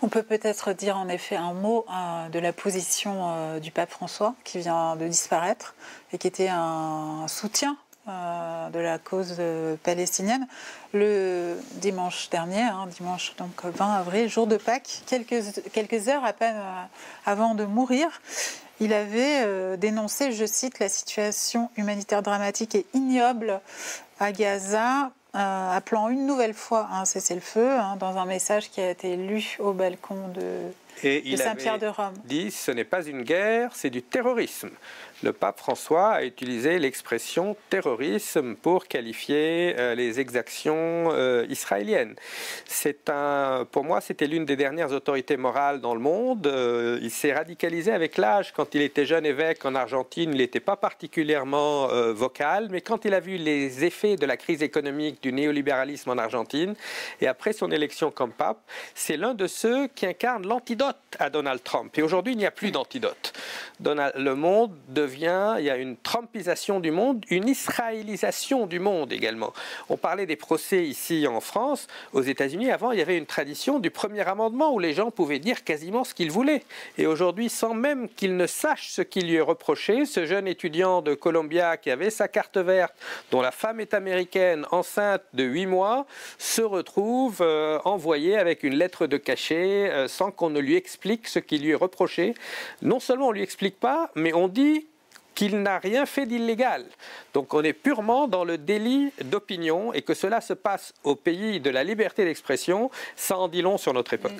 On peut peut-être dire en effet un mot de la position du pape François qui vient de disparaître et qui était un soutien de la cause palestinienne. Le dimanche dernier, dimanche donc 20 avril, jour de Pâques, quelques heures à peine avant de mourir, il avait dénoncé, je cite, la situation humanitaire dramatique et ignoble à Gaza, appelant une nouvelle fois à un cessez-le-feu, dans un message qui a été lu au balcon de Saint-Pierre de Rome. Dit, ce n'est pas une guerre, c'est du terrorisme. Le pape François a utilisé l'expression terrorisme pour qualifier les exactions israéliennes. Pour moi, c'était l'une des dernières autorités morales dans le monde. Il s'est radicalisé avec l'âge. Quand il était jeune évêque en Argentine, il n'était pas particulièrement vocal, mais quand il a vu les effets de la crise économique du néolibéralisme en Argentine, et après son élection comme pape, c'est l'un de ceux qui incarnent l'antidote à Donald Trump. Et aujourd'hui, il n'y a plus d'antidote. Le monde il y a une trumpisation du monde, une israélisation du monde également. On parlait des procès ici en France. Aux États-Unis, avant, il y avait une tradition du premier amendement où les gens pouvaient dire quasiment ce qu'ils voulaient. Et aujourd'hui, sans même qu'il ne sache ce qui lui est reproché, ce jeune étudiant de Columbia qui avait sa carte verte, dont la femme est américaine, enceinte de 8 mois, se retrouve envoyé avec une lettre de cachet sans qu'on ne lui explique ce qui lui est reproché. Non seulement on ne lui explique pas, mais on dit qu'il n'a rien fait d'illégal. Donc on est purement dans le délit d'opinion et que cela se passe au pays de la liberté d'expression, ça en dit long sur notre époque.